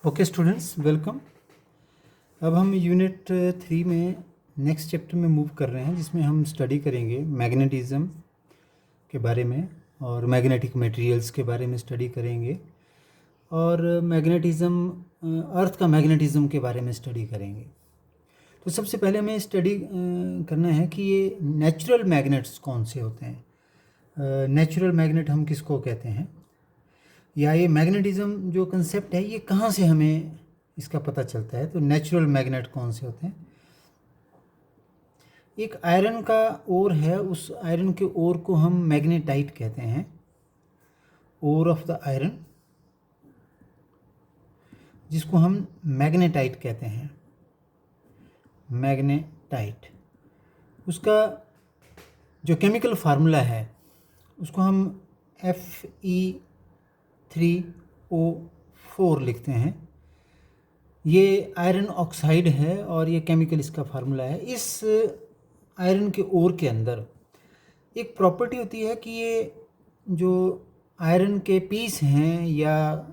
Okay students, welcome. अब हम unit 3 में नेक्स्ट चैप्टर में मूव कर रहे हैं, जिसमें हम स्टडी करेंगे मैग्नेटिज्म के बारे में और मैग्नेटिक मटेरियल्स के बारे में स्टडी करेंगे और मैग्नेटिज्म अर्थ का मैग्नेटिज्म के बारे में स्टडी करेंगे। तो सबसे पहले हमें स्टडी करना है कि ये नेचुरल मैग्नेट्स कौन से होते हैं। नेचुरल मैग्नेट हम किसको कहते हैं, या ये मैग्नेटिज्म जो कंसेप्ट है ये कहाँ से हमें इसका पता चलता है। तो नेचुरल मैग्नेट कौन से होते हैं। एक आयरन का ओर है, उस आयरन के ओर को हम मैग्नेटाइट कहते हैं, ओर ऑफ द आयरन, जिसको हम मैग्नेटाइट कहते हैं, मैग्नेटाइट। उसका जो केमिकल फार्मूला है उसको हम Fe3O4 लिखते हैं। ये आयरन ऑक्साइड है और ये केमिकल इसका फार्मूला है। इस आयरन के ओर के अंदर एक प्रॉपर्टी होती है कि ये जो आयरन के पीस हैं या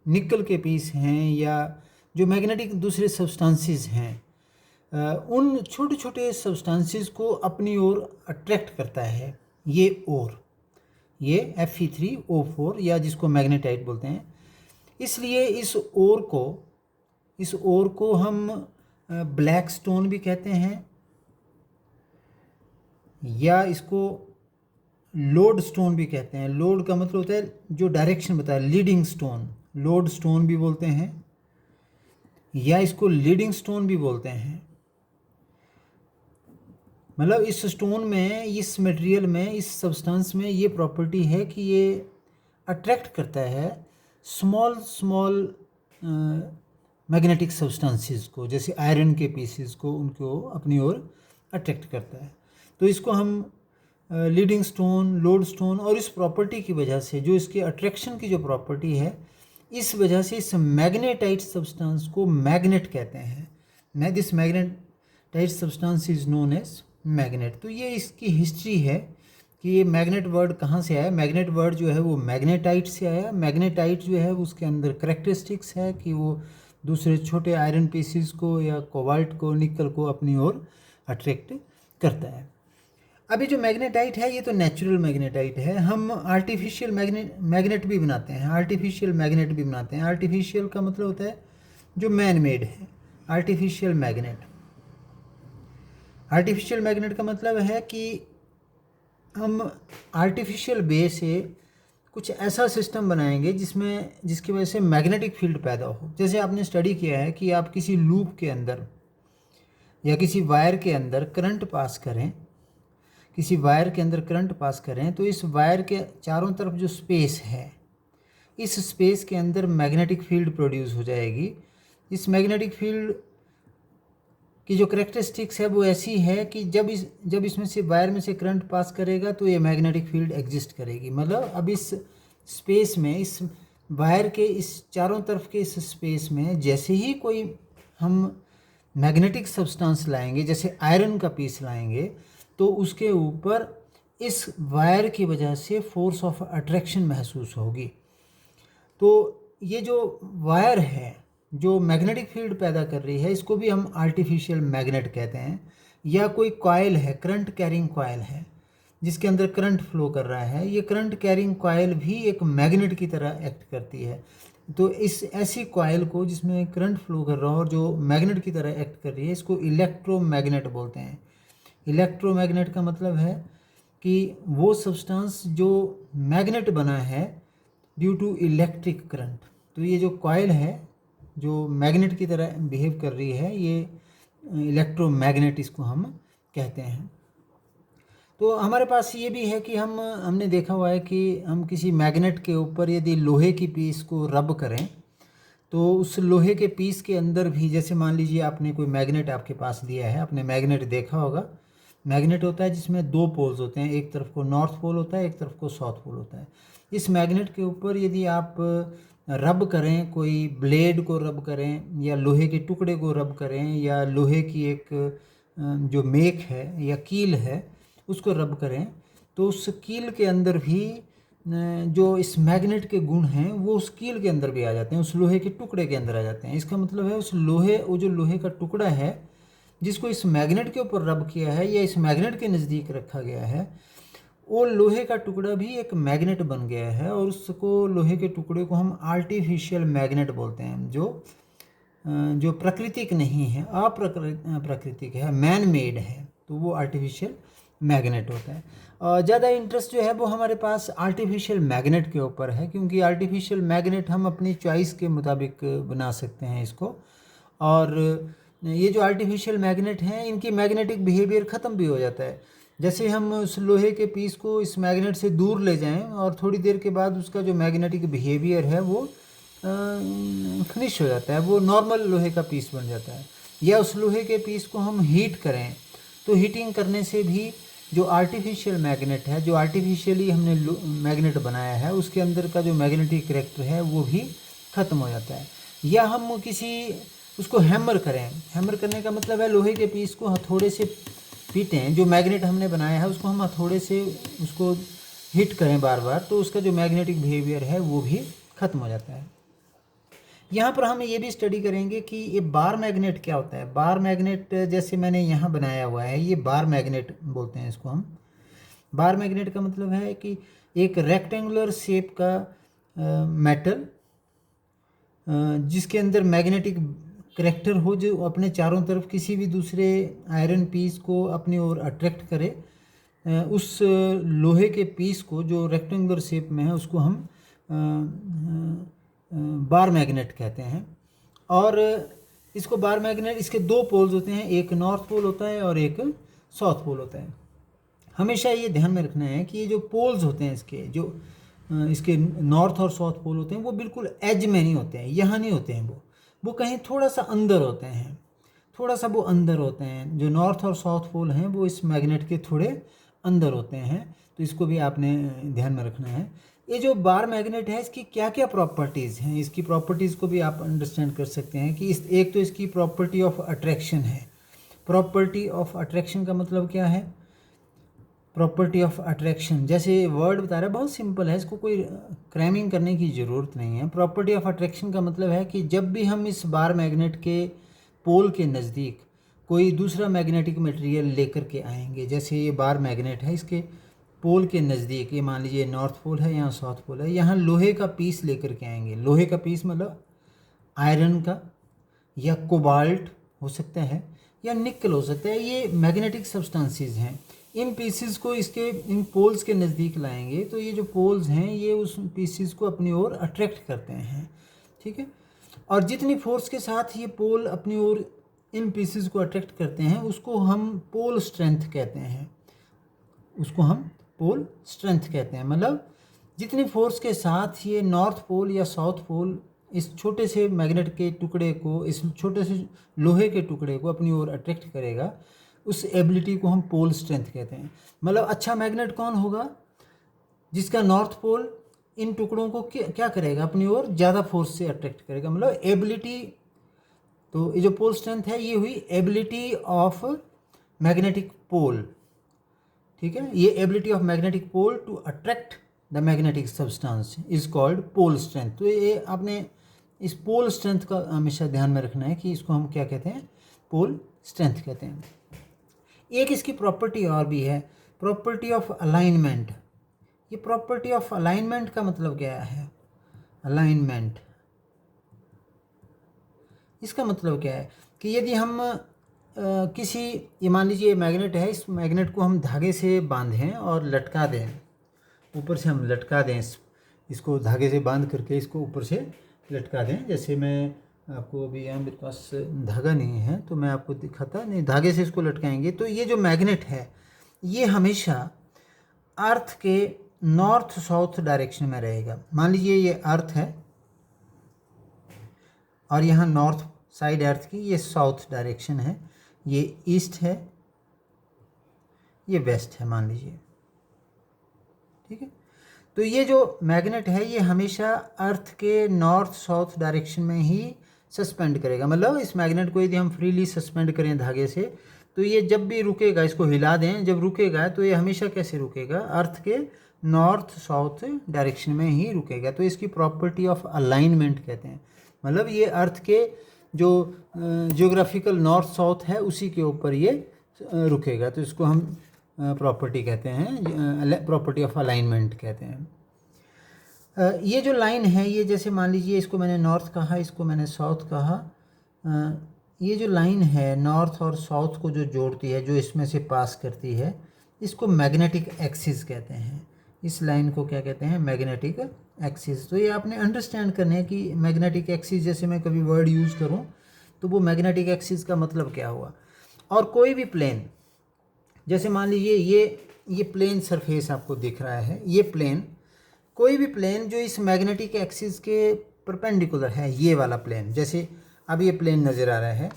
निकल के पीस हैं या जो मैग्नेटिक दूसरे सब्सटेंसेस हैं, उन छोटे छोटे सब्सटेंसेस को अपनी ओर अट्रैक्ट करता है ये ओर, ये Fe3O4 या जिसको मैग्नेटाइट बोलते हैं। इसलिए इस ओर को हम ब्लैक स्टोन भी कहते हैं, या इसको लोड स्टोन भी कहते हैं। लोड का मतलब होता है जो डायरेक्शन बताता है, लीडिंग स्टोन, लोड स्टोन भी बोलते हैं, या इसको लीडिंग स्टोन भी बोलते हैं। मतलब इस स्टोन में, इस मटेरियल में, इस सब्सटेंस में ये प्रॉपर्टी है कि ये अट्रैक्ट करता है स्मॉल मैग्नेटिक सब्सटेंसेस को, जैसे आयरन के पीसेस को, उनको अपनी ओर अट्रैक्ट करता है। तो इसको हम लीडिंग स्टोन, लोड स्टोन, और इस प्रॉपर्टी की वजह से, जो इसके अट्रैक्शन की जो प्रॉपर्टी है, इस वजह से इस मैग्नेटाइट सब्सटेंस को मैग्नेट कहते हैं। This magnetite substance is known as magnet. तो ये इसकी हिस्ट्री है कि ये मैग्नेट वर्ड कहाँ से आया। मैग्नेट वर्ड जो है वो मैग्नेटाइट से आया। मैग्नेटाइट जो है उसके अंदर करेक्टरिस्टिक्स है कि वो दूसरे छोटे आयरन पीसीस को या कोबाल्ट को, निकल को अपनी ओर अट्रैक्ट करता है। अभी जो मैग्नेटाइट है ये तो नेचुरल मैग्नेटाइट है। हम आर्टिफिशियल मैग्नेट भी बनाते हैं, आर्टिफिशियल मैग्नेट भी बनाते हैं। आर्टिफिशियल का मतलब होता है जो मैन मेड है, आर्टिफिशियल मैग्नेट। आर्टिफिशियल मैग्नेट का मतलब है कि हम आर्टिफिशियल वे से कुछ ऐसा सिस्टम बनाएंगे जिसकी वजह से मैग्नेटिक फील्ड पैदा हो। जैसे आपने स्टडी किया है कि आप किसी लूप के अंदर या किसी वायर के अंदर करंट पास करें, किसी वायर के अंदर करंट पास करें, तो इस वायर के चारों तरफ जो स्पेस है, इस स्पेस के अंदर मैग्नेटिक फील्ड प्रोड्यूस हो जाएगी। इस मैग्नेटिक फील्ड की जो करेक्टरिस्टिक्स है वो ऐसी है कि जब इसमें से वायर में से करंट पास करेगा तो ये मैग्नेटिक फील्ड एग्जिस्ट करेगी। मतलब अब इस स्पेस में, इस वायर के इस चारों तरफ के इस स्पेस में, जैसे ही कोई हम मैग्नेटिक सब्सटेंस लाएंगे, जैसे आयरन का पीस लाएंगे, तो उसके ऊपर इस वायर की वजह से फोर्स ऑफ अट्रैक्शन महसूस होगी। तो ये जो वायर है जो मैग्नेटिक फील्ड पैदा कर रही है, इसको भी हम आर्टिफिशियल मैग्नेट कहते हैं। या कोई कॉइल है, करंट कैरिंग कॉइल है, जिसके अंदर करंट फ्लो कर रहा है, ये करंट कैरिंग कॉइल भी एक मैग्नेट की तरह एक्ट करती है। तो इस ऐसी कॉइल को जिसमें करंट फ्लो कर रहा हो और जो मैग्नेट की तरह एक्ट कर रही है, इसको इलेक्ट्रोमैग्नेट बोलते हैं। इलेक्ट्रोमैग्नेट का मतलब है कि वो सब्सटेंस जो मैग्नेट बना है ड्यू टू इलेक्ट्रिक करंट। तो ये जो कॉइल है जो मैग्नेट की तरह बिहेव कर रही है, ये इलेक्ट्रोमैग्नेट इसको हम कहते हैं। तो हमारे पास ये भी है कि हमने देखा हुआ है कि हम किसी मैग्नेट के ऊपर यदि लोहे की पीस को रब करें, तो उस लोहे के पीस के अंदर भी, जैसे मान लीजिए आपने कोई मैग्नेट आपके पास दिया है, आपने मैग्नेट देखा होगा। मैग्नेट होता है जिसमें दो पोल्स होते हैं, एक तरफ को नॉर्थ पोल होता है, एक तरफ को साउथ पोल होता है। इस मैग्नेट के ऊपर यदि आप रब करें, कोई ब्लेड को रब करें या लोहे के टुकड़े को रब करें या लोहे की एक जो मेक है या कील है उसको रब करें, तो उस कील के अंदर भी जो इस मैग्नेट के गुण हैं वो उस कील के अंदर भी आ जाते हैं, उस लोहे के टुकड़े के अंदर आ जाते हैं। इसका मतलब है वो जो लोहे का टुकड़ा है जिसको इस मैग्नेट के ऊपर रब किया है या इस मैग्नेट के नज़दीक रखा गया है, वो लोहे का टुकड़ा भी एक मैग्नेट बन गया है। और उसको लोहे के टुकड़े को हम आर्टिफिशियल मैग्नेट बोलते हैं, जो प्राकृतिक नहीं है, अप्राकृतिक है, मैन मेड है, तो वो आर्टिफिशियल मैग्नेट होता है। ज़्यादा इंटरेस्ट जो है वो हमारे पास आर्टिफिशियल मैग्नेट के ऊपर है, क्योंकि आर्टिफिशियल मैग्नेट हम अपनी चॉइस के मुताबिक बना सकते हैं इसको। और ये जो आर्टिफिशियल मैग्नेट हैं इनकी मैग्नेटिक बिहेवियर ख़त्म भी हो जाता है। जैसे हम उस लोहे के पीस को इस मैग्नेट से दूर ले जाएं और थोड़ी देर के बाद उसका जो मैग्नेटिक बिहेवियर है वो फिनिश हो जाता है, वो नॉर्मल लोहे का पीस बन जाता है। या उस लोहे के पीस को हम हीट करें तो हीटिंग करने से भी जो आर्टिफिशियल मैग्नेट है, जो आर्टिफिशियली हमने मैग्नेट बनाया है, उसके अंदर का जो मैग्नेटिक करैक्टर है वो भी ख़त्म हो जाता है। या हम उसको हैमर करें, हैमर करने का मतलब है लोहे के पीस को हथौड़े से पीटें, जो मैग्नेट हमने बनाया है उसको हम हथौड़े से उसको हिट करें बार बार, तो उसका जो मैग्नेटिक बिहेवियर है वो भी ख़त्म हो जाता है। यहाँ पर हम ये भी स्टडी करेंगे कि ये बार मैग्नेट क्या होता है। बार मैग्नेट जैसे मैंने यहाँ बनाया हुआ है, ये बार मैग्नेट बोलते हैं इसको हम। बार मैग्नेट का मतलब है कि एक रेक्टेंगुलर शेप का मेटल जिसके अंदर मैग्नेटिक करैक्टर हो, जो अपने चारों तरफ किसी भी दूसरे आयरन पीस को अपनी ओर अट्रैक्ट करे। उस लोहे के पीस को जो रेक्टेंगुलर शेप में है उसको हम बार मैग्नेट कहते हैं। और इसको बार मैग्नेट, इसके दो पोल्स होते हैं, एक नॉर्थ पोल होता है और एक साउथ पोल होता है। हमेशा ये ध्यान में रखना है कि ये जो पोल्स होते हैं इसके नॉर्थ और साउथ पोल होते हैं वो बिल्कुल एज में नहीं होते हैं, यहाँ नहीं होते हैं, वो कहीं थोड़ा सा अंदर होते हैं, थोड़ा सा वो अंदर होते हैं। जो नॉर्थ और साउथ पोल हैं वो इस मैग्नेट के थोड़े अंदर होते हैं, तो इसको भी आपने ध्यान में रखना है। ये जो बार मैग्नेट है इसकी क्या क्या प्रॉपर्टीज़ हैं, इसकी प्रॉपर्टीज़ को भी आप अंडरस्टैंड कर सकते हैं कि एक तो इसकी प्रॉपर्टी ऑफ अट्रैक्शन है। प्रॉपर्टी ऑफ अट्रैक्शन का मतलब क्या है? प्रॉपर्टी ऑफ अट्रैक्शन, जैसे वर्ड बता रहा है, बहुत सिंपल है, इसको कोई क्रैमिंग करने की ज़रूरत नहीं है। प्रॉपर्टी ऑफ अट्रैक्शन का मतलब है कि जब भी हम इस बार मैग्नेट के पोल के नज़दीक कोई दूसरा मैग्नेटिक मटेरियल लेकर के आएंगे, जैसे ये बार मैग्नेट है, इसके पोल के नज़दीक, ये मान लीजिए नॉर्थ पोल है, यहाँ साउथ पोल है, यहाँ लोहे का पीस लेकर के आएंगे। लोहे का पीस मतलब आयरन का या कोबाल्ट हो सकता है या निकल हो सकता है, ये मैग्नेटिक सब्सटेंसेस हैं। इन पीसेस को इन पोल्स के नज़दीक लाएंगे तो ये जो पोल्स हैं ये उस पीसेस को अपनी ओर अट्रैक्ट करते हैं, ठीक है। और जितनी फोर्स के साथ ये पोल अपनी ओर इन पीसेस को अट्रैक्ट करते हैं उसको हम पोल स्ट्रेंथ कहते हैं, उसको हम पोल स्ट्रेंथ कहते हैं। मतलब जितनी फोर्स के साथ ये नॉर्थ पोल या साउथ पोल इस छोटे से मैग्नेट के टुकड़े को, इस छोटे से लोहे के टुकड़े को अपनी ओर अट्रैक्ट करेगा, उस एबिलिटी को हम पोल स्ट्रेंथ कहते हैं। मतलब अच्छा मैग्नेट कौन होगा? जिसका नॉर्थ पोल इन टुकड़ों को क्या करेगा? अपनी ओर ज़्यादा फोर्स से अट्रैक्ट करेगा, मतलब एबिलिटी। तो ये जो पोल स्ट्रेंथ है ये हुई एबिलिटी ऑफ मैग्नेटिक पोल, ठीक है। ये ability of magnetic pole to attract the magnetic substance is called pole strength. तो ये आपने इस पोल स्ट्रेंथ का हमेशा ध्यान में रखना है कि इसको हम क्या कहते हैं? पोल स्ट्रेंथ कहते हैं। एक इसकी प्रॉपर्टी और भी है, प्रॉपर्टी ऑफ अलाइनमेंट। ये प्रॉपर्टी ऑफ अलाइनमेंट का मतलब क्या है? अलाइनमेंट, इसका मतलब क्या है कि यदि हम ये मान लीजिए मैग्नेट है, इस मैग्नेट को हम धागे से बांधें और लटका दें, ऊपर से हम लटका दें, इसको धागे से बांध करके इसको ऊपर से लटका दें। जैसे मैं आपको अभी यहाँ मेरे पास धागा नहीं है तो मैं आपको दिखाता नहीं, धागे से इसको लटकाएंगे तो ये जो मैग्नेट है ये हमेशा अर्थ के नॉर्थ साउथ डायरेक्शन में रहेगा। मान लीजिए ये अर्थ है और यहाँ नॉर्थ साइड अर्थ की, ये साउथ डायरेक्शन है, ये ईस्ट है, ये वेस्ट है मान लीजिए, ठीक है। तो ये जो मैग्नेट है ये हमेशा अर्थ के नॉर्थ साउथ डायरेक्शन में ही सस्पेंड करेगा। मतलब इस मैग्नेट को यदि हम फ्रीली सस्पेंड करें धागे से तो ये जब भी रुकेगा, इसको हिला दें, जब रुकेगा तो ये हमेशा कैसे रुकेगा? अर्थ के नॉर्थ साउथ डायरेक्शन में ही रुकेगा। तो इसकी प्रॉपर्टी ऑफ अलाइनमेंट कहते हैं। मतलब ये अर्थ के जो जियोग्राफिकल नॉर्थ साउथ है उसी के ऊपर ये रुकेगा। तो इसको हम प्रॉपर्टी कहते हैं, प्रॉपर्टी ऑफ अलाइनमेंट कहते हैं। ये जो लाइन है, ये जैसे मान लीजिए इसको मैंने नॉर्थ कहा, इसको मैंने साउथ कहा। ये जो लाइन है नॉर्थ और साउथ को जो जोड़ती है, जो इसमें से पास करती है, इसको मैग्नेटिक एक्सिस कहते हैं। इस लाइन को क्या कहते हैं? Magnetic axis. तो ये आपने अंडरस्टैंड करना है कि मैग्नेटिक एक्सिस जैसे मैं कभी वर्ड यूज़ करूं तो वो मैग्नेटिक एक्सिस का मतलब क्या हुआ। और कोई भी प्लेन, जैसे मान लीजिए ये प्लेन सरफेस आपको दिख रहा है, ये प्लेन, कोई भी प्लेन जो इस मैग्नेटिक एक्सिस के परपेंडिकुलर है, ये वाला प्लेन, जैसे अब ये प्लेन नज़र आ रहा है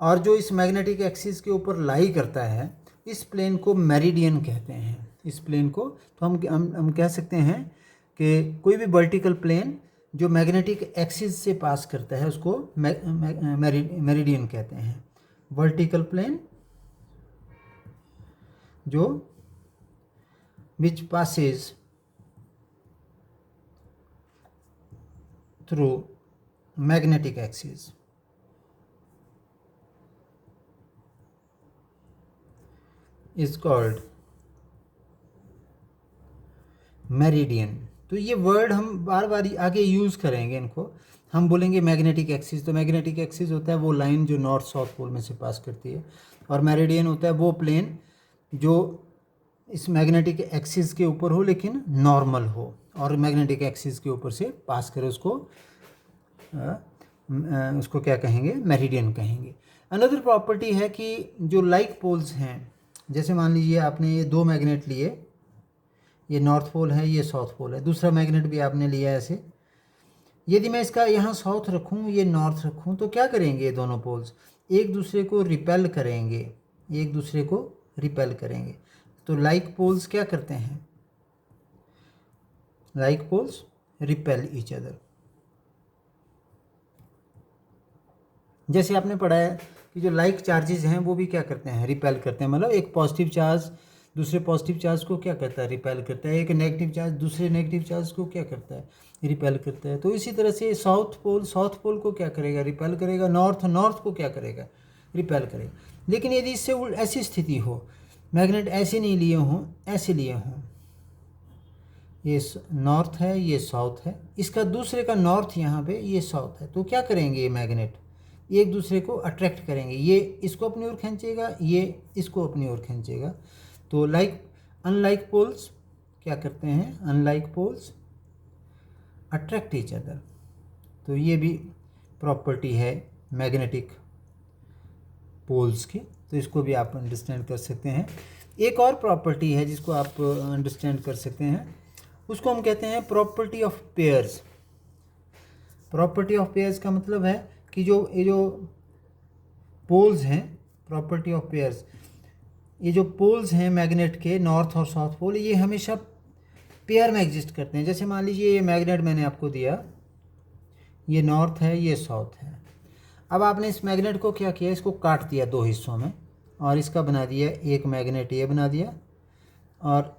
और जो इस मैग्नेटिक एक्सिस के ऊपर लाई करता है, इस प्लेन को मेरिडियन कहते हैं। इस प्लेन को तो हम कह सकते हैं कि कोई भी वर्टिकल प्लेन जो मैग्नेटिक एक्सिस से पास करता है उसको मेरिडियन कहते हैं। वर्टिकल प्लेन जो विच passes through magnetic axis is called meridian. तो ये वर्ड हम बार बार आगे यूज़ करेंगे इनको। हम बोलेंगे मैग्नेटिक एक्सिस, तो मैग्नेटिक एक्सिस होता है वो लाइन जो नॉर्थ साउथ पोल में से पास करती है, और मेरिडियन होता है वो प्लेन जो इस मैग्नेटिक एक्सिस के ऊपर हो लेकिन नॉर्मल हो और मैग्नेटिक एक्सिस के ऊपर से पास करे, उसको क्या कहेंगे? मेरिडियन कहेंगे। अनदर प्रॉपर्टी है कि जो लाइक पोल्स हैं, जैसे मान लीजिए आपने ये दो मैग्नेट लिए, ये नॉर्थ पोल है, ये साउथ पोल है, दूसरा मैग्नेट भी आपने लिया ऐसे। यदि मैं इसका यहाँ साउथ रखूँ, ये नॉर्थ रखूँ, तो क्या करेंगे? ये दोनों पोल्स एक दूसरे को रिपेल करेंगे, एक दूसरे को रिपेल करेंगे। तो लाइक पोल्स क्या करते हैं? Like poles repel each other. जैसे आपने पढ़ा है कि जो लाइक चार्जेस हैं वो भी क्या करते हैं? रिपेल करते हैं। मतलब एक पॉजिटिव चार्ज दूसरे पॉजिटिव चार्ज को क्या करता है? रिपेल करता है। एक नेगेटिव चार्ज दूसरे नेगेटिव चार्ज को क्या करता है? रिपेल करता है। तो इसी तरह से साउथ पोल को क्या करेगा? रिपेल करेगा। नॉर्थ को क्या करेगा? रिपेल करेगा। लेकिन यदि इससे ऐसी स्थिति हो, मैग्नेट ऐसे नहीं लिए हों, ऐसे लिए हों, ये नॉर्थ है, ये साउथ है, इसका दूसरे का नॉर्थ यहाँ पे, ये साउथ है, तो क्या करेंगे? ये मैग्नेट एक दूसरे को अट्रैक्ट करेंगे। ये इसको अपनी ओर खींचेगा, ये इसको अपनी ओर खींचेगा। तो अनलाइक पोल्स क्या करते हैं? Unlike poles attract each other. तो ये भी प्रॉपर्टी है मैग्नेटिक पोल्स की, तो इसको भी आप अंडरस्टैंड कर सकते हैं। एक और प्रॉपर्टी है जिसको आप अंडरस्टैंड कर सकते हैं, उसको हम कहते हैं property of pairs. Property of pairs का मतलब है कि ये जो पोल्स हैं, प्रॉपर्टी ऑफ पेयर्स, ये जो पोल्स हैं मैग्नेट के, नॉर्थ और साउथ पोल, ये हमेशा पेयर में एग्जिस्ट करते हैं। जैसे मान लीजिए ये मैग्नेट मैंने आपको दिया, ये नॉर्थ है, ये साउथ है। अब आपने इस मैग्नेट को क्या किया? इसको काट दिया दो हिस्सों में और इसका बना दिया एक मैग्नेट ये बना दिया और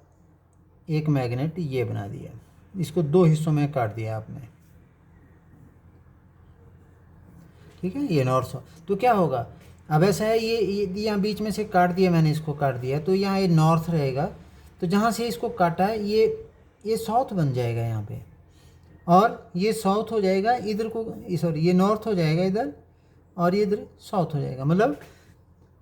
एक मैग्नेट ये बना दिया। इसको दो हिस्सों में काट दिया आपने, ठीक है, ये नॉर्थ साउथ। तो क्या होगा? अब ऐसा है, ये यहाँ बीच में से काट दिया मैंने, इसको काट दिया, तो यहाँ ये नॉर्थ रहेगा। तो जहाँ से इसको काटा है ये साउथ बन जाएगा यहाँ पे, और ये साउथ हो जाएगा इधर को, सॉरी ये नॉर्थ हो जाएगा इधर, और ये इधर साउथ हो जाएगा। मतलब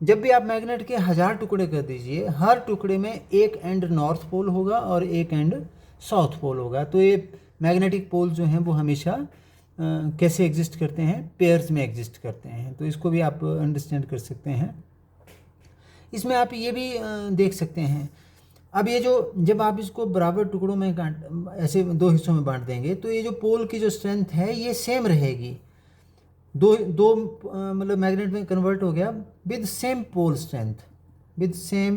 जब भी आप मैग्नेट के 1000 टुकड़े कर दीजिए, हर टुकड़े में एक एंड नॉर्थ पोल होगा और एक एंड साउथ पोल होगा। तो ये मैग्नेटिक पोल जो हैं वो हमेशा कैसे एग्जिस्ट करते हैं? पेयर्स में एग्जिस्ट करते हैं। तो इसको भी आप अंडरस्टैंड कर सकते हैं। इसमें आप ये भी देख सकते हैं, अब ये जो जब आप इसको बराबर टुकड़ों में ऐसे दो हिस्सों में बांट देंगे, तो ये जो पोल की जो स्ट्रेंथ है ये सेम रहेगी। दो मतलब मैग्नेट में कन्वर्ट हो गया with same pole strength, with same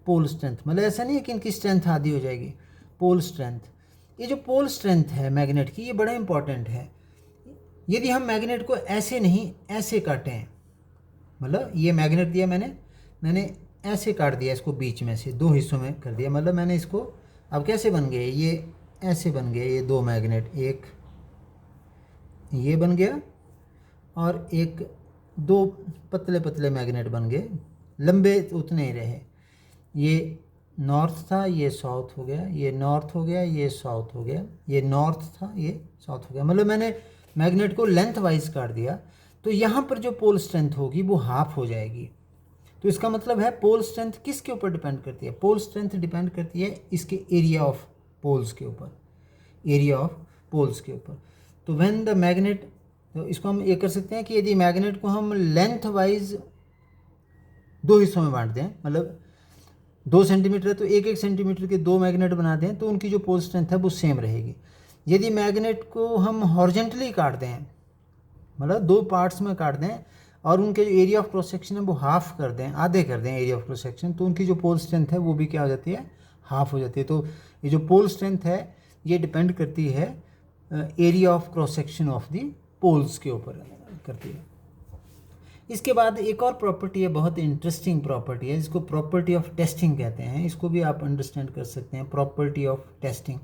pole strength. मतलब ऐसा नहीं है कि इनकी स्ट्रेंथ आधी हो जाएगी, पोल स्ट्रेंथ। ये जो पोल स्ट्रेंथ है मैग्नेट की, ये बड़ा इंपॉर्टेंट है। यदि हम मैग्नेट को ऐसे नहीं ऐसे काटें, मतलब ये मैग्नेट दिया मैंने ऐसे काट दिया, इसको बीच में से दो हिस्सों में कर दिया, मतलब मैंने इसको अब कैसे बन गए ये, ऐसे बन गए ये दो मैग्नेट, एक ये बन गया और एक, दो पतले पतले मैग्नेट बन गए, लंबे उतने ही रहे। ये नॉर्थ था, ये साउथ हो गया, ये नॉर्थ हो गया, ये साउथ हो गया, ये नॉर्थ था, ये साउथ हो गया। मतलब मैंने मैग्नेट को लेंथ वाइज काट दिया। तो यहाँ पर जो पोल स्ट्रेंथ होगी वो हाफ हो जाएगी। तो इसका मतलब है पोल स्ट्रेंथ किसके ऊपर डिपेंड करती है? पोल स्ट्रेंथ डिपेंड करती है इसके एरिया ऑफ पोल्स के ऊपर, एरिया ऑफ पोल्स के ऊपर। तो व्हेन द मैग्नेट, तो इसको हम ये कर सकते हैं कि यदि मैग्नेट को हम लेंथ वाइज दो हिस्सों में बांट दें, मतलब 2 सेंटीमीटर है तो 1-1 सेंटीमीटर के दो मैग्नेट बना दें, तो उनकी जो पोल स्ट्रेंथ है वो सेम रहेगी। यदि मैग्नेट को हम हॉरिजेंटली काट दें, मतलब दो पार्ट्स में काट दें और उनके जो एरिया ऑफ क्रॉस सेक्शन है वो हाफ कर दें, आधे कर दें एरिया ऑफ क्रॉस सेक्शन, तो उनकी जो पोल स्ट्रेंथ है वो भी क्या हो जाती है, हाफ हो जाती है। तो ये जो पोल स्ट्रेंथ है ये डिपेंड करती है area of cross section of the poles के ऊपर करती है। इसके बाद एक और प्रॉपर्टी है, बहुत इंटरेस्टिंग प्रॉपर्टी है, जिसको प्रॉपर्टी ऑफ टेस्टिंग कहते हैं। इसको भी आप अंडरस्टैंड कर सकते हैं, प्रॉपर्टी ऑफ टेस्टिंग।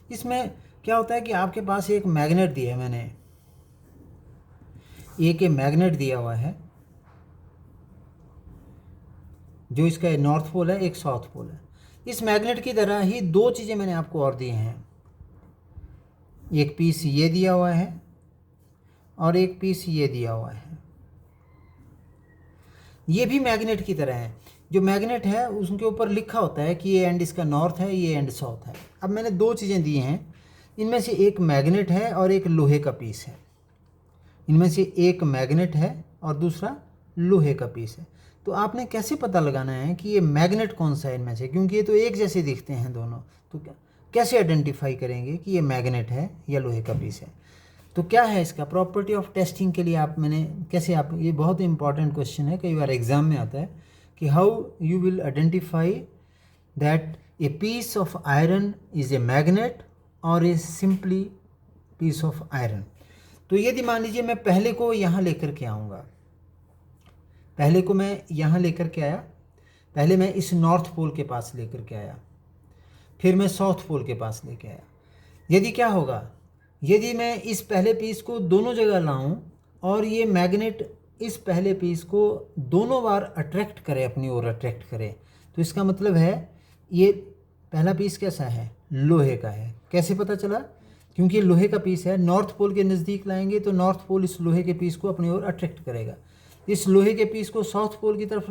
इसमें क्या होता है कि आपके पास एक मैग्नेट दिया है, मैंने एक मैग्नेट दिया हुआ है, जो इसका नॉर्थ पोल है, एक साउथ पोल है। इस मैग्नेट की तरह ही दो चीज़ें मैंने आपको और दी हैं, एक पीस ये दिया हुआ है और एक पीस ये दिया हुआ है। ये भी मैग्नेट की तरह है। जो मैग्नेट है उसके ऊपर लिखा होता है कि ये एंड इसका नॉर्थ है, ये एंड साउथ है। अब मैंने दो चीज़ें दी हैं, इनमें से एक मैग्नेट है और एक लोहे का पीस है। इनमें से एक मैग्नेट है और दूसरा लोहे का पीस है। तो आपने कैसे पता लगाना है कि ये मैग्नेट कौन सा है इनमें से, क्योंकि ये तो एक जैसे दिखते हैं दोनों। तो कैसे आइडेंटिफाई करेंगे कि ये मैग्नेट है या लोहे का पीस है? तो क्या है इसका प्रॉपर्टी ऑफ टेस्टिंग के लिए आप, मैंने कैसे आप, ये बहुत इंपॉर्टेंट क्वेश्चन है, कई बार एग्जाम में आता है कि how you will identify that a piece of iron is a magnet और a simply piece of iron. तो यदि मान लीजिए मैं पहले को यहाँ लेकर के आऊँगा, पहले को मैं यहाँ लेकर के आया, पहले मैं इस नॉर्थ पोल के पास लेकर के आया, फिर मैं साउथ पोल के पास लेके आया। यदि क्या होगा, यदि मैं इस पहले पीस को दोनों जगह लाऊं और ये मैग्नेट इस पहले पीस को दोनों बार अट्रैक्ट करे, अपनी ओर अट्रैक्ट करे, तो इसका मतलब है ये पहला पीस कैसा है, लोहे का है। कैसे पता चला? क्योंकि लोहे का पीस है, नॉर्थ पोल के नज़दीक लाएंगे तो नॉर्थ पोल इस लोहे के पीस को अपनी ओर अट्रैक्ट करेगा। इस लोहे के पीस को साउथ पोल की तरफ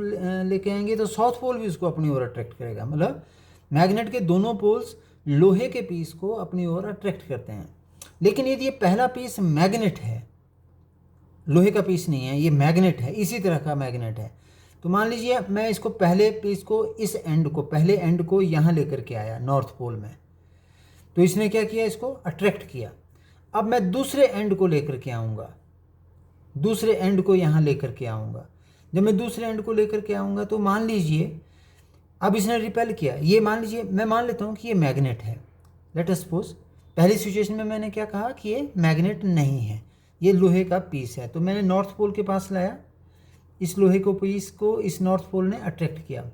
लेके आएंगे तो साउथ पोल भी उसको अपनी ओर अट्रैक्ट करेगा। मतलब मैग्नेट के दोनों पोल्स लोहे के पीस को अपनी ओर अट्रैक्ट करते हैं। लेकिन यदि ये पहला पीस मैग्नेट है, लोहे का पीस नहीं है, ये मैग्नेट है, इसी तरह का मैग्नेट है, तो मान लीजिए मैं इसको पहले पीस को इस एंड को, पहले एंड को यहाँ लेकर के आया नॉर्थ पोल में, तो इसने क्या किया, इसको अट्रैक्ट किया। अब मैं दूसरे एंड को लेकर के आऊँगा, दूसरे एंड को यहाँ लेकर के आऊँगा। जब मैं दूसरे एंड को लेकर के आऊँगा तो मान लीजिए अब इसने रिपेल किया। ये मान लीजिए, मैं मान लेता हूँ कि ये मैग्नेट है। लेट अस सपोज पहली सिचुएशन में मैंने क्या कहा कि ये मैग्नेट नहीं है, ये लोहे का पीस है। तो मैंने नॉर्थ पोल के पास लाया, इस लोहे को पीस को इस नॉर्थ पोल ने अट्रैक्ट किया,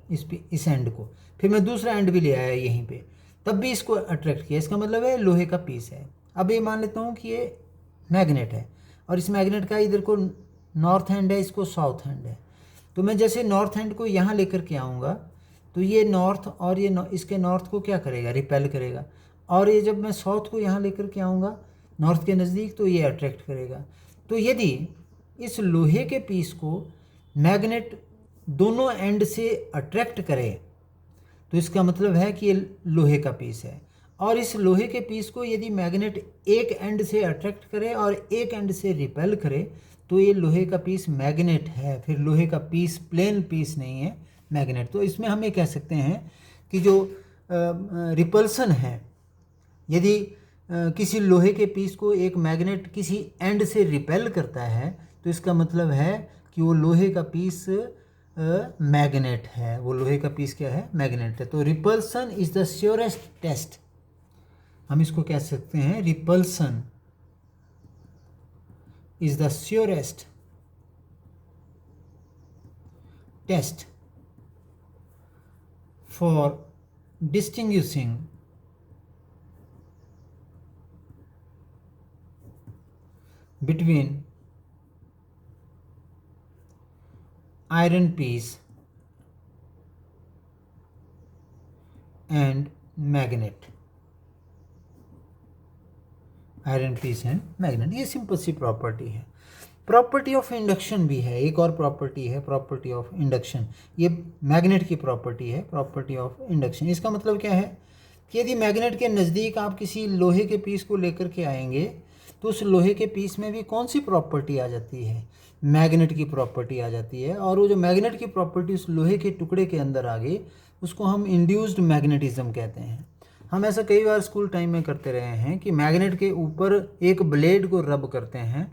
इस एंड को। फिर मैं दूसरा एंड भी ले आया यहीं पे, तब भी इसको अट्रैक्ट किया। इसका मतलब है लोहे का पीस है। अब ये मान लेता हूँ कि ये मैग्नेट है और इस मैग्नेट का इधर को नॉर्थ हैंड है, इसको साउथ हैंड है। तो मैं जैसे नॉर्थ हैंड को यहाँ लेकर के आऊँगा तो ये नॉर्थ और ये इसके नॉर्थ को क्या करेगा, रिपेल करेगा। और ये जब मैं साउथ को यहाँ लेकर के आऊँगा नॉर्थ के नज़दीक तो ये अट्रैक्ट करेगा। तो यदि इस लोहे के पीस को मैग्नेट दोनों एंड से अट्रैक्ट करे तो इसका मतलब है कि ये लोहे का पीस है। और इस लोहे के पीस को यदि मैग्नेट एक एंड से अट्रैक्ट करे और एक एंड से रिपेल करे तो ये लोहे का पीस मैग्नेट है। फिर लोहे का पीस प्लेन पीस नहीं है, मैग्नेट। तो इसमें हम ये कह सकते हैं कि जो रिपल्सन है, यदि किसी लोहे के पीस को एक मैग्नेट किसी एंड से रिपेल करता है तो इसका मतलब है कि वो लोहे का पीस मैग्नेट है। वो लोहे का पीस क्या है, मैग्नेट है। तो repulsion is the surest test, हम इसको कह सकते हैं repulsion is the surest test for distinguishing between iron piece and magnet, iron piece and magnet, ये सिंपल सी प्रॉपर्टी है। प्रॉपर्टी ऑफ इंडक्शन भी है, एक और प्रॉपर्टी है प्रॉपर्टी ऑफ इंडक्शन, ये मैग्नेट की प्रॉपर्टी है प्रॉपर्टी ऑफ इंडक्शन। इसका मतलब क्या है कि यदि मैग्नेट के नज़दीक आप किसी लोहे के पीस को लेकर के आएंगे तो उस लोहे के पीस में भी कौन सी प्रॉपर्टी आ जाती है, मैग्नेट की प्रॉपर्टी आ जाती है। और वो जो मैग्नेट की प्रॉपर्टी उस लोहे के टुकड़े के अंदर आ गई उसको हम इंड्यूस्ड मैग्नेटिज्म कहते हैं। हम ऐसा कई बार स्कूल टाइम में करते रहे हैं कि मैग्नेट के ऊपर एक ब्लेड को रब करते हैं,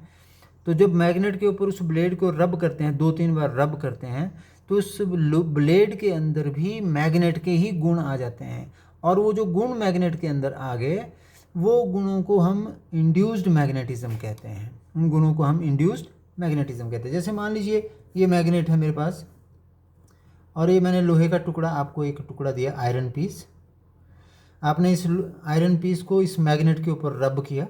तो जब मैग्नेट के ऊपर उस ब्लेड को रब करते हैं, 2-3 बार रब करते हैं, तो उस ब्लेड के अंदर भी मैग्नेट के ही गुण आ जाते हैं। और वो जो गुण मैग्नेट के अंदर आ गए वो गुणों को हम इंड्यूस्ड मैग्नेटिज्म कहते हैं, उन गुणों को हम इंड्यूस्ड मैग्नेटिज्म कहते हैं। जैसे मान लीजिए ये मैग्नेट है मेरे पास और ये मैंने लोहे का टुकड़ा, आपको एक टुकड़ा दिया आयरन पीस, आपने इस आयरन पीस को इस मैग्नेट के ऊपर रब किया।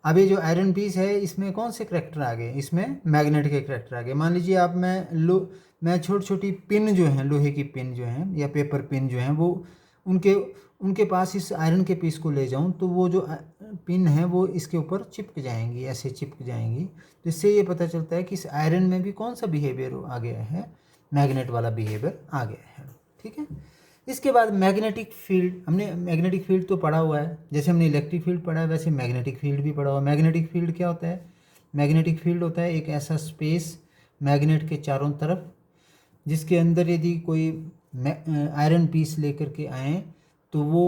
अब ये जो आयरन पीस है इसमें कौन से करैक्टर आ गए, इसमें मैग्नेट के करैक्टर आ गए। मान लीजिए आप मैं छोटी छोटी पिन जो हैं, लोहे की पिन जो हैं या पेपर पिन जो हैं, वो उनके पास इस आयरन के पीस को ले जाऊं तो वो जो पिन है वो इसके ऊपर चिपक जाएंगी, ऐसे चिपक जाएंगी। तो इससे ये पता चलता है कि इस आयरन में भी कौन सा बिहेवियर आ गया है, मैग्नेट वाला बिहेवियर आ गया है। ठीक है। इसके बाद मैग्नेटिक फील्ड, हमने मैग्नेटिक फील्ड तो पढ़ा हुआ है, जैसे हमने इलेक्ट्रिक फील्ड पढ़ा है वैसे मैग्नेटिक फील्ड भी पढ़ा हुआ है। मैग्नेटिक फील्ड क्या होता है, मैग्नेटिक फील्ड होता है एक ऐसा स्पेस मैग्नेट के चारों तरफ जिसके अंदर यदि कोई आयरन पीस लेकर के आए तो वो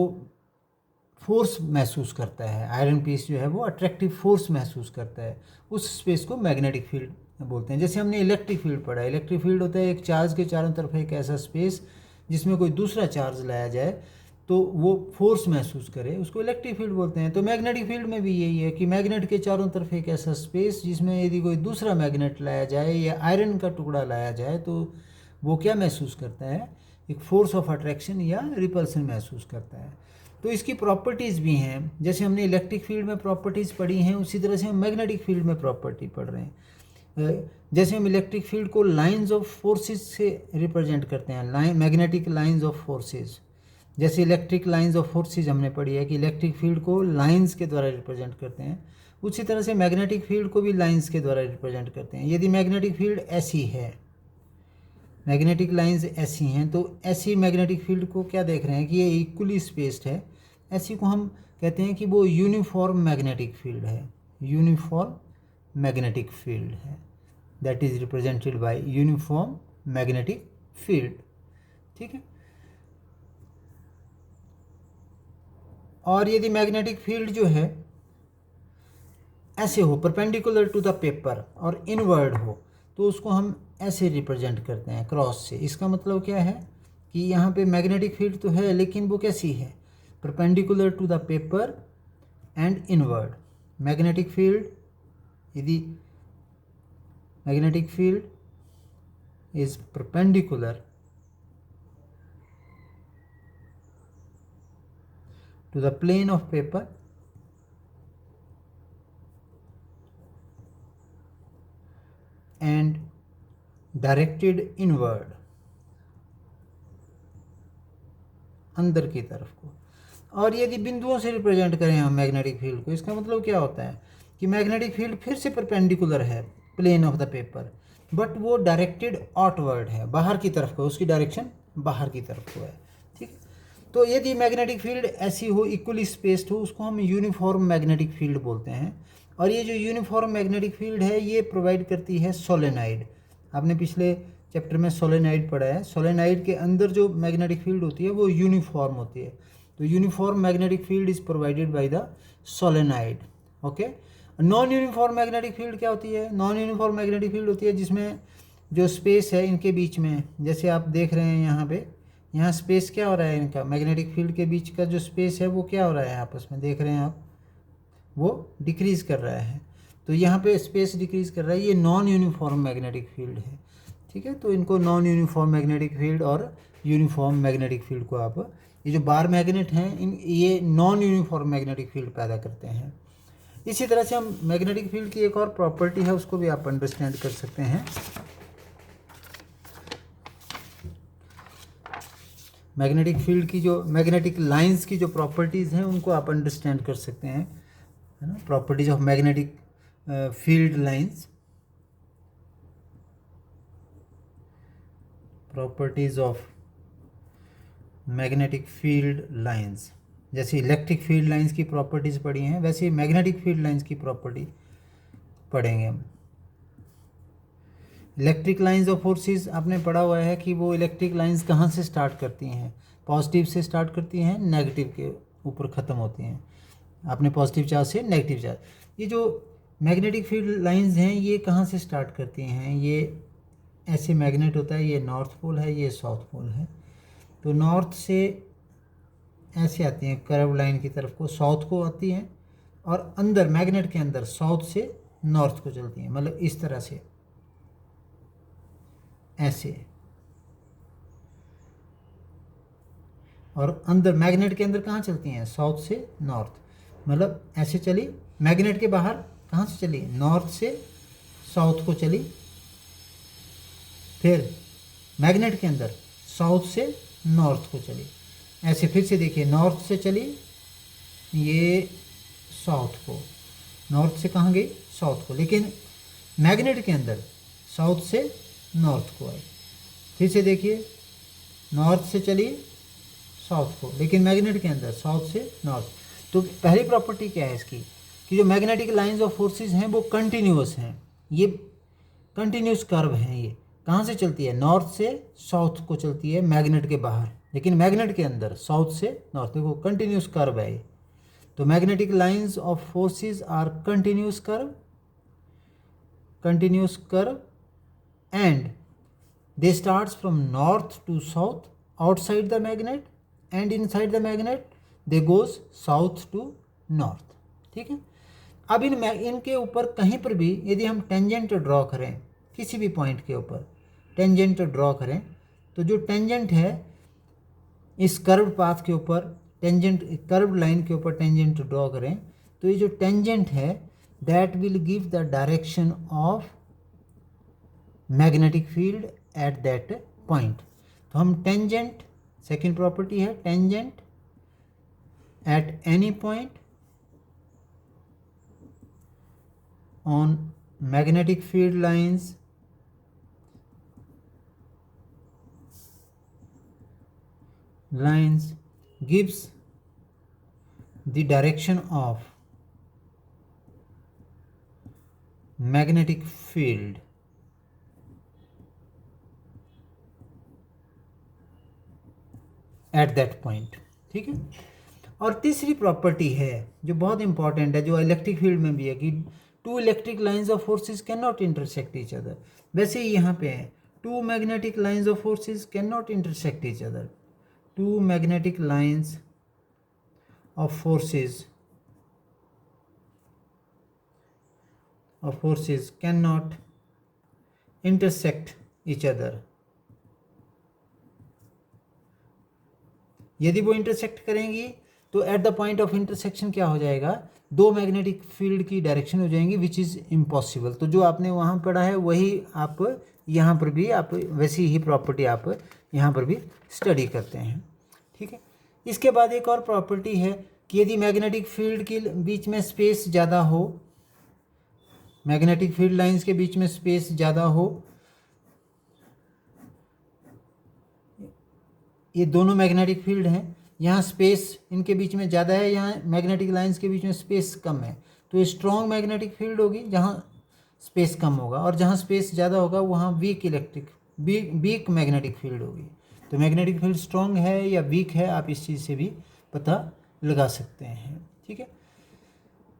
फोर्स महसूस करता है, आयरन पीस जो है वो अट्रैक्टिव फोर्स महसूस करता है, उस स्पेस को मैग्नेटिक फील्ड बोलते हैं। जैसे हमने इलेक्ट्रिक फील्ड पढ़ा है, इलेक्ट्रिक फील्ड होता है एक चार्ज के चारों तरफ एक ऐसा स्पेस जिसमें कोई दूसरा चार्ज लाया जाए तो वो फोर्स महसूस करे, उसको इलेक्ट्रिक फील्ड बोलते हैं। तो मैग्नेटिक फील्ड में भी यही है कि मैग्नेट के चारों तरफ एक ऐसा स्पेस जिसमें यदि कोई दूसरा मैग्नेट लाया जाए या आयरन का टुकड़ा लाया जाए तो वो क्या महसूस करता है, एक फोर्स ऑफ अट्रैक्शन या रिपल्सन महसूस करता है। तो इसकी प्रॉपर्टीज़ भी हैं, जैसे हमने इलेक्ट्रिक फील्ड में प्रॉपर्टीज़ पढ़ी हैं उसी तरह से हम मैग्नेटिक फील्ड में प्रॉपर्टी पढ़ रहे हैं। जैसे हम इलेक्ट्रिक फील्ड को लाइंस ऑफ फोर्सेस से रिप्रेजेंट करते हैं, मैग्नेटिक लाइंस ऑफ फोर्सेस, जैसे इलेक्ट्रिक लाइंस ऑफ फोर्सेस हमने पढ़ी है कि इलेक्ट्रिक फील्ड को लाइंस के द्वारा रिप्रेजेंट करते हैं, उसी तरह से मैग्नेटिक फील्ड को भी लाइंस के द्वारा रिप्रेजेंट करते हैं। यदि मैग्नेटिक फील्ड ऐसी है, मैग्नेटिक लाइंस ऐसी हैं, तो ऐसी मैग्नेटिक फील्ड को क्या देख रहे हैं कि ये इक्वली स्पेस्ड है, ऐसी को हम कहते हैं कि वो यूनिफॉर्म मैग्नेटिक फील्ड है, यूनिफॉर्म मैग्नेटिक फील्ड है, that is represented by uniform magnetic field. ठीक है। और यदि मैग्नेटिक फील्ड जो है ऐसे हो, परपेंडिकुलर टू द पेपर और इनवर्ड हो, तो उसको हम ऐसे रिप्रेजेंट करते हैं क्रॉस से। इसका मतलब क्या है कि यहाँ पे मैग्नेटिक फील्ड तो है लेकिन वो कैसी है, perpendicular to the paper and inward. Magnetic field, यदि magnetic field is perpendicular to the plane of paper and directed inward, अंदर की तरफ को। और यदि बिंदुओं से रिप्रेजेंट करें हम मैग्नेटिक फील्ड को, इसका मतलब क्या होता है कि मैग्नेटिक फील्ड फिर से परपेंडिकुलर है plane of the paper, but वो डायरेक्टेड आउटवर्ड है, बाहर की तरफ को, उसकी डायरेक्शन बाहर की तरफ को है। ठीक है। तो यदि मैग्नेटिक फील्ड ऐसी हो, इक्वली स्पेस्ड हो, उसको हम यूनिफॉर्म मैग्नेटिक फील्ड बोलते हैं। और ये जो यूनिफॉर्म मैग्नेटिक फील्ड है ये प्रोवाइड करती है सोलेनाइड। आपने पिछले चैप्टर में सोलेनाइड पढ़ा है, सोलेनाइड के अंदर जो मैग्नेटिक फील्ड होती है वो यूनिफॉर्म होती है। तो uniform magnetic field is provided by the solenoid. Okay. Non uniform magnetic field क्या होती है, नॉन यूनिफॉर्म मैग्नेटिक फील्ड होती है जिसमें जो स्पेस है इनके बीच में, जैसे आप देख रहे हैं यहाँ पे, यहाँ स्पेस क्या हो रहा है इनका, मैग्नेटिक फील्ड के बीच का जो स्पेस है वो क्या हो रहा है आपस में, देख रहे हैं आप, वो डिक्रीज़ कर रहा है। तो यहाँ पे स्पेस डिक्रीज़ कर रहा है, ये नॉन यूनिफॉर्म मैग्नेटिक फील्ड है। ठीक है। तो इनको नॉन यूनिफॉर्म मैग्नेटिक फील्ड और यूनिफॉर्म मैग्नेटिक फील्ड को आप, ये जो बार मैग्नेट हैं इन, ये नॉन यूनिफॉर्म मैग्नेटिक फील्ड पैदा करते हैं। इसी तरह से हम मैग्नेटिक फील्ड की एक और प्रॉपर्टी है उसको भी आप अंडरस्टैंड कर सकते हैं। मैग्नेटिक फील्ड की जो मैग्नेटिक लाइंस की जो प्रॉपर्टीज़ हैं उनको आप अंडरस्टैंड कर सकते हैं, है ना। Properties of magnetic field lines, properties of magnetic field lines, जैसे इलेक्ट्रिक फील्ड लाइंस की प्रॉपर्टीज़ पढ़ी हैं वैसे ही मैग्नेटिक फील्ड लाइंस की प्रॉपर्टी पढ़ेंगे हम। इलेक्ट्रिक लाइंस ऑफ फोर्सेस आपने पढ़ा हुआ है कि वो इलेक्ट्रिक लाइंस कहाँ से स्टार्ट करती हैं, पॉजिटिव से स्टार्ट करती हैं, नेगेटिव के ऊपर ख़त्म होती हैं। आपने पॉजिटिव चार्ज से नेगेटिव चार्ज, ये जो मैग्नेटिक फील्ड लाइंस हैं ये कहाँ से स्टार्ट करती हैं, ये ऐसे मैग्नेट होता है, ये नॉर्थ पोल है, ये साउथ पोल है, तो नॉर्थ से ऐसे आती हैं कर्व लाइन की तरफ को, साउथ को आती हैं और अंदर मैग्नेट के अंदर साउथ से नॉर्थ को चलती हैं, मतलब इस तरह से ऐसे, और अंदर मैग्नेट के अंदर कहाँ चलती हैं, साउथ से नॉर्थ, मतलब ऐसे चली, मैग्नेट के बाहर कहाँ से चली, नॉर्थ से साउथ को चली, फिर मैग्नेट के अंदर साउथ से नॉर्थ को चली, ऐसे फिर से देखिए नॉर्थ से चली, ये साउथ को, नॉर्थ से कहाँ गई, साउथ को, लेकिन मैग्नेट के अंदर साउथ से नॉर्थ को आई, फिर से देखिए नॉर्थ से चली साउथ को, लेकिन मैग्नेट के अंदर साउथ से नॉर्थ। तो पहली प्रॉपर्टी क्या है इसकी कि जो मैग्नेटिक लाइंस ऑफ फोर्सेस हैं वो कंटिन्यूअस हैं, ये कंटिन्यूस कर्व हैं, ये कहाँ से चलती है, नॉर्थ से साउथ को चलती है मैग्नेट के बाहर, लेकिन मैग्नेट के अंदर साउथ से नॉर्थ, देखो कंटिन्यूस कर्व है ये। तो magnetic lines of forces are continuous curve and they starts from north to south outside the magnet and inside the magnet they goes south to north, ठीक है। अब इनके ऊपर कहीं पर भी यदि हम टेंजेंट ड्रॉ करें, किसी भी पॉइंट के ऊपर टेंजेंट ड्रॉ करें, तो जो टेंजेंट है इस कर्व पाथ के ऊपर, टेंजेंट कर्व लाइन के ऊपर टेंजेंट ड्रॉ करें, तो ये जो टेंजेंट है that will give the direction of magnetic field at that point. तो हम टेंजेंट, सेकेंड प्रॉपर्टी है tangent at any point on magnetic field lines gives the direction of magnetic field at that point, ठीक है। और तीसरी property है जो बहुत इंपॉर्टेंट है, जो इलेक्ट्रिक फील्ड में भी है कि two electric lines of forces can not intersect each other. वैसे ही यहाँ पे है two magnetic lines of forces can not intersect each other, two magnetic lines of forces can not intersect each other. यदि वो इंटरसेक्ट करेंगी तो at the point of intersection क्या हो जाएगा, दो मैग्नेटिक फील्ड की डायरेक्शन हो जाएंगी विच इज़ इम्पॉसिबल। तो जो आपने वहाँ पढ़ा है वही आप यहाँ पर भी आप वैसी ही प्रॉपर्टी आप यहाँ पर भी स्टडी करते हैं, ठीक है। इसके बाद एक और प्रॉपर्टी है कि यदि मैग्नेटिक फील्ड के बीच में स्पेस ज़्यादा हो, मैग्नेटिक फील्ड लाइंस के बीच में स्पेस ज़्यादा हो, ये दोनों मैग्नेटिक फील्ड हैं, यहाँ स्पेस इनके बीच में ज़्यादा है, यहाँ मैग्नेटिक लाइंस के बीच में स्पेस कम है, तो ये स्ट्रॉन्ग मैग्नेटिक फील्ड होगी जहाँ स्पेस कम होगा, और जहाँ स्पेस ज़्यादा होगा वहाँ वीक मैग्नेटिक फील्ड होगी। तो मैग्नेटिक फील्ड स्ट्रॉन्ग है या वीक है आप इस चीज़ से भी पता लगा सकते हैं, ठीक है।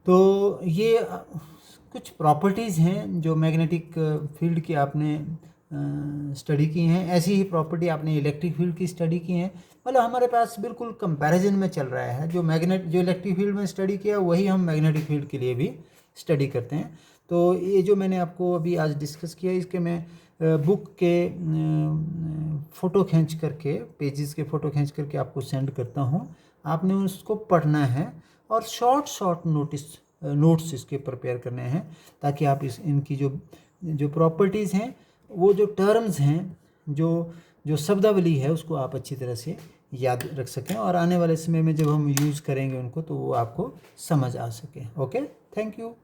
तो ये कुछ प्रॉपर्टीज़ हैं जो मैग्नेटिक फील्ड की आपने स्टडी की हैं। ऐसी ही प्रॉपर्टी आपने इलेक्ट्रिक फील्ड की स्टडी की हैं, मतलब हमारे पास बिल्कुल कंपैरिजन में चल रहा है। जो इलेक्ट्रिक फील्ड में स्टडी किया वही हम मैग्नेटिक फील्ड के लिए भी स्टडी करते हैं। तो ये जो मैंने आपको अभी आज डिस्कस किया इसके मैं बुक के फ़ोटो खींच करके, पेजेस के फ़ोटो खींच करके आपको सेंड करता हूँ, आपने उसको पढ़ना है और शॉर्ट नोटिस नोट्स इसके प्रिपेयर करने हैं, ताकि आप इनकी जो प्रॉपर्टीज़ हैं, वो जो टर्म्स हैं, जो शब्दावली है, उसको आप अच्छी तरह से याद रख सकें और आने वाले समय में जब हम यूज़ करेंगे उनको तो वो आपको समझ आ सके। Okay, thank you.